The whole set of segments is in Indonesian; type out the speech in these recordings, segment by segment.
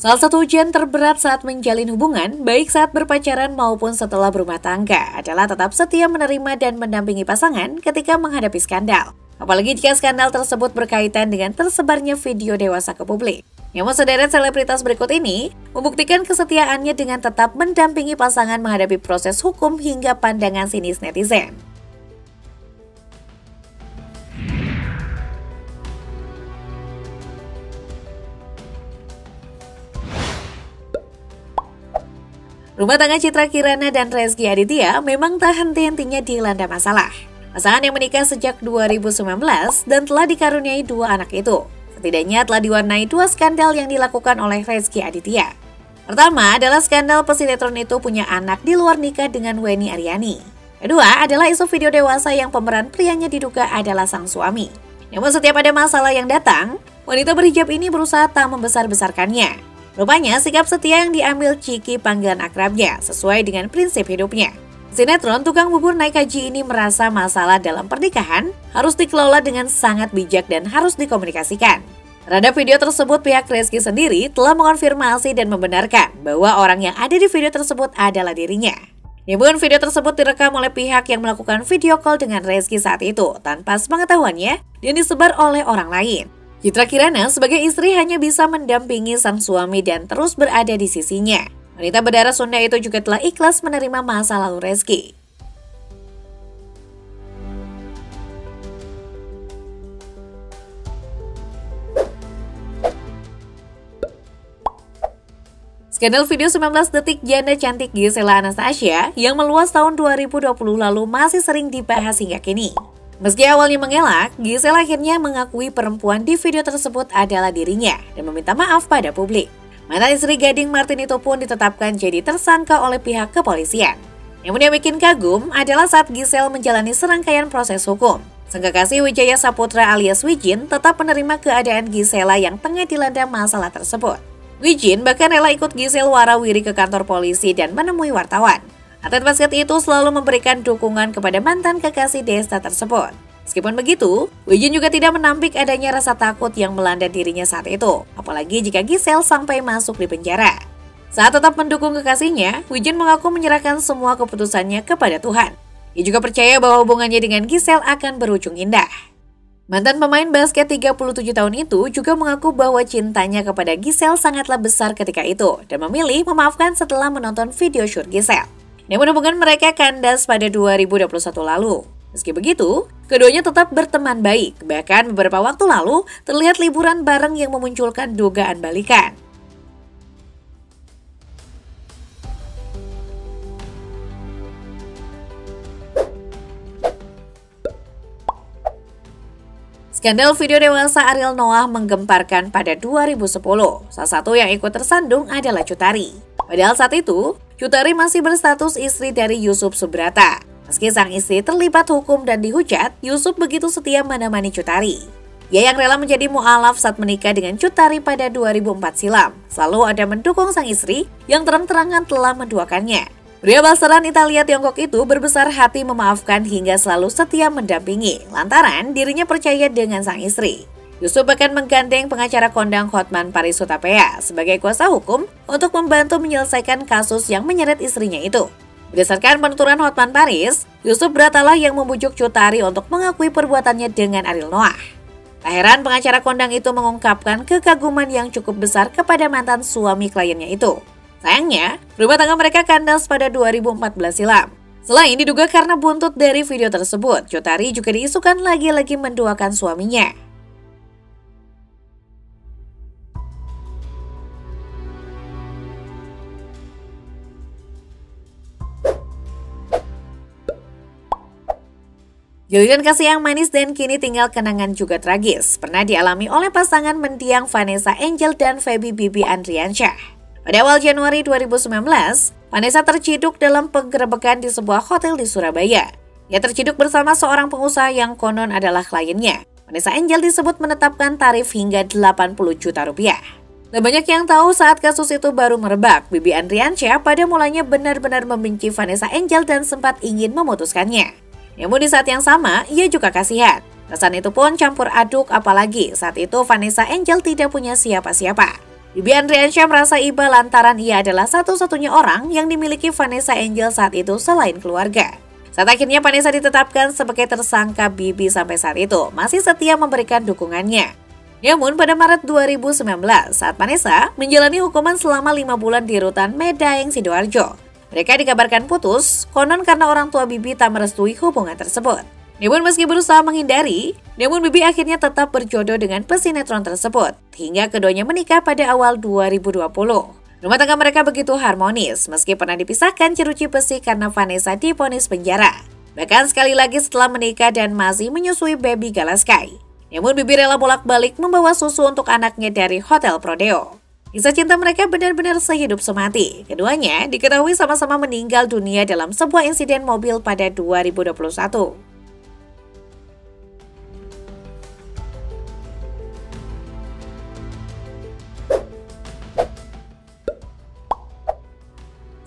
Salah satu ujian terberat saat menjalin hubungan, baik saat berpacaran maupun setelah berumah tangga, adalah tetap setia menerima dan mendampingi pasangan ketika menghadapi skandal. Apalagi jika skandal tersebut berkaitan dengan tersebarnya video dewasa ke publik. Namun sederet selebritas berikut ini membuktikan kesetiaannya dengan tetap mendampingi pasangan menghadapi proses hukum hingga pandangan sinis netizen. Rumah tangga Citra Kirana dan Rezky Aditya memang tak henti-hentinya dilanda masalah. Pasangan yang menikah sejak 2019 dan telah dikaruniai 2 anak itu, setidaknya telah diwarnai 2 skandal yang dilakukan oleh Rezky Aditya. Pertama adalah skandal pesinetron itu punya anak di luar nikah dengan Wenny Aryani. Kedua adalah isu video dewasa yang pemeran prianya diduga adalah sang suami. Namun setiap ada masalah yang datang, wanita berhijab ini berusaha tak membesar-besarkannya. Rupanya sikap setia yang diambil Ciki panggilan akrabnya sesuai dengan prinsip hidupnya. Sinetron tukang bubur naik haji ini merasa masalah dalam pernikahan harus dikelola dengan sangat bijak dan harus dikomunikasikan. Terhadap video tersebut, pihak Rezky sendiri telah mengonfirmasi dan membenarkan bahwa orang yang ada di video tersebut adalah dirinya. Namun video tersebut direkam oleh pihak yang melakukan video call dengan Rezky saat itu tanpa sepengetahuannya dan disebar oleh orang lain. Citra Kirana sebagai istri hanya bisa mendampingi sang suami dan terus berada di sisinya. Wanita berdarah Sunda itu juga telah ikhlas menerima masa lalu Rezky. Skandal video 19 detik janda cantik Gisela Anastasia yang meluas tahun 2020 lalu masih sering dibahas hingga kini. Meski awalnya mengelak, Gisela akhirnya mengakui perempuan di video tersebut adalah dirinya dan meminta maaf pada publik. Mantan istri Gading Martin itu pun ditetapkan jadi tersangka oleh pihak kepolisian. Namun yang bikin kagum adalah saat Gisela menjalani serangkaian proses hukum. Sang kekasih Wijaya Saputra alias Wijin tetap menerima keadaan Gisela yang tengah dilanda masalah tersebut. Wijin bahkan rela ikut Gisela warawiri ke kantor polisi dan menemui wartawan. Atlet basket itu selalu memberikan dukungan kepada mantan kekasih Desta tersebut. Meskipun begitu, Wijin juga tidak menampik adanya rasa takut yang melanda dirinya saat itu, apalagi jika Gisela sampai masuk di penjara. Saat tetap mendukung kekasihnya, Wijin mengaku menyerahkan semua keputusannya kepada Tuhan. Ia juga percaya bahwa hubungannya dengan Gisela akan berujung indah. Mantan pemain basket 37 tahun itu juga mengaku bahwa cintanya kepada Gisela sangatlah besar ketika itu dan memilih memaafkan setelah menonton video shoot Gisela. Namun hubungan mereka kandas pada 2021 lalu. Meski begitu, keduanya tetap berteman baik. Bahkan beberapa waktu lalu terlihat liburan bareng yang memunculkan dugaan balikan. Skandal video dewasa Ariel Noah menggemparkan pada 2010. Salah satu yang ikut tersandung adalah Cut Tari. Padahal saat itu, Cut Tari masih berstatus istri dari Yusuf Subrata. Meski sang istri terlibat hukum dan dihujat, Yusuf begitu setia menemani Cut Tari. Ia yang rela menjadi mu'alaf saat menikah dengan Cut Tari pada 2004 silam. Selalu ada mendukung sang istri yang terang-terangan telah menduakannya. Pria balasan Italia Tiongkok itu berbesar hati memaafkan hingga selalu setia mendampingi, lantaran dirinya percaya dengan sang istri. Yusuf bahkan menggandeng pengacara kondang Hotman Paris Hutapea sebagai kuasa hukum untuk membantu menyelesaikan kasus yang menyeret istrinya itu. Berdasarkan penuturan Hotman Paris, Yusuf Beratalah yang membujuk Cut Tari untuk mengakui perbuatannya dengan Ariel Noah. Tak heran pengacara kondang itu mengungkapkan kekaguman yang cukup besar kepada mantan suami kliennya itu. Sayangnya, rumah tangga mereka kandas pada 2014 silam. Selain diduga karena buntut dari video tersebut, Cut Tari juga diisukan lagi-lagi menduakan suaminya. Jalinan kasih yang manis dan kini tinggal kenangan juga tragis pernah dialami oleh pasangan mendiang Vanessa Angel dan Feby Bibi Andriansyah. Pada awal Januari 2019, Vanessa terciduk dalam penggerebekan di sebuah hotel di Surabaya. Ia terciduk bersama seorang pengusaha yang konon adalah kliennya. Vanessa Angel disebut menetapkan tarif hingga 80 juta rupiah. Tak banyak yang tahu saat kasus itu baru merebak, Bibi Andriansyah pada mulanya benar-benar membenci Vanessa Angel dan sempat ingin memutuskannya. Namun di saat yang sama, ia juga kasihan. Perasaan itu pun campur aduk apalagi saat itu Vanessa Angel tidak punya siapa-siapa. Bibi Andriansyah merasa iba lantaran ia adalah satu-satunya orang yang dimiliki Vanessa Angel saat itu selain keluarga. Saat akhirnya Vanessa ditetapkan sebagai tersangka, Bibi sampai saat itu masih setia memberikan dukungannya. Namun pada Maret 2019 saat Vanessa menjalani hukuman selama 5 bulan di rutan Medaeng, Sidoarjo, mereka dikabarkan putus, konon karena orang tua Bibi tak merestui hubungan tersebut. Namun meski berusaha menghindari, Bibi akhirnya tetap berjodoh dengan pesinetron tersebut, hingga keduanya menikah pada awal 2020. Rumah tangga mereka begitu harmonis, meski pernah dipisahkan jeruji besi karena Vanessa divonis penjara. Bahkan sekali lagi setelah menikah dan masih menyusui baby Galaskai. Namun Bibi rela bolak-balik membawa susu untuk anaknya dari Hotel Prodeo. Kisah cinta mereka benar-benar sehidup semati. Keduanya diketahui sama-sama meninggal dunia dalam sebuah insiden mobil pada 2021.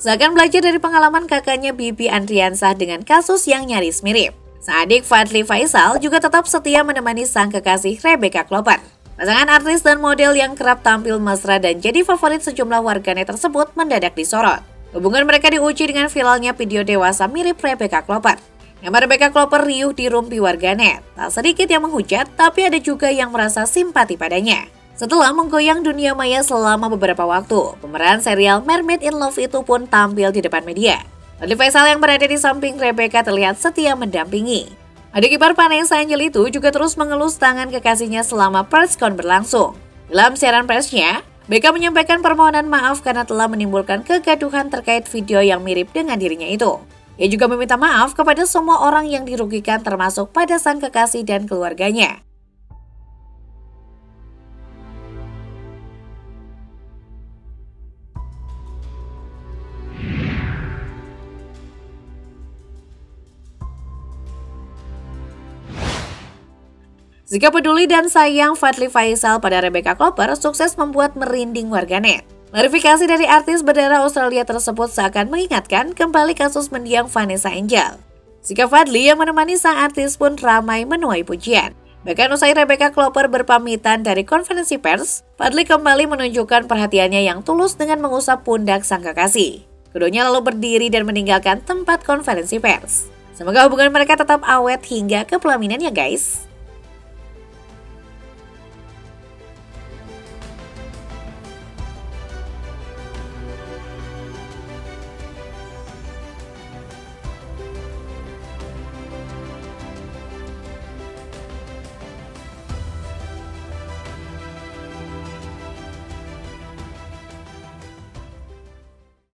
Seakan belajar dari pengalaman kakaknya Bibi Andriansyah dengan kasus yang nyaris mirip, sang adik Fadly Faisal juga tetap setia menemani sang kekasih Rebecca Klopper. Pasangan artis dan model yang kerap tampil mesra dan jadi favorit sejumlah warganet tersebut mendadak disorot. Hubungan mereka diuji dengan viralnya video dewasa mirip Rebecca Klopper. Nama Rebecca Klopper riuh dirumpi warganet. Tak sedikit yang menghujat, tapi ada juga yang merasa simpati padanya. Setelah menggoyang dunia maya selama beberapa waktu, pemeran serial Mermaid in Love itu pun tampil di depan media. Fadly Faisal yang berada di samping Rebecca terlihat setia mendampingi. Adik ipar Vanessa Angel itu juga terus mengelus tangan kekasihnya selama press con berlangsung. Dalam siaran persnya, Becca menyampaikan permohonan maaf karena telah menimbulkan kegaduhan terkait video yang mirip dengan dirinya itu. Ia juga meminta maaf kepada semua orang yang dirugikan termasuk pada sang kekasih dan keluarganya. Sikap peduli dan sayang Fadly Faisal pada Rebecca Klopper sukses membuat merinding warganet. Klarifikasi dari artis berdarah Australia tersebut seakan mengingatkan kembali kasus mendiang Vanessa Angel. Sikap Fadly yang menemani sang artis pun ramai menuai pujian. Bahkan usai Rebecca Klopper berpamitan dari konferensi pers, Fadly kembali menunjukkan perhatiannya yang tulus dengan mengusap pundak sang kekasih. Keduanya lalu berdiri dan meninggalkan tempat konferensi pers. Semoga hubungan mereka tetap awet hingga ke pelaminan ya guys.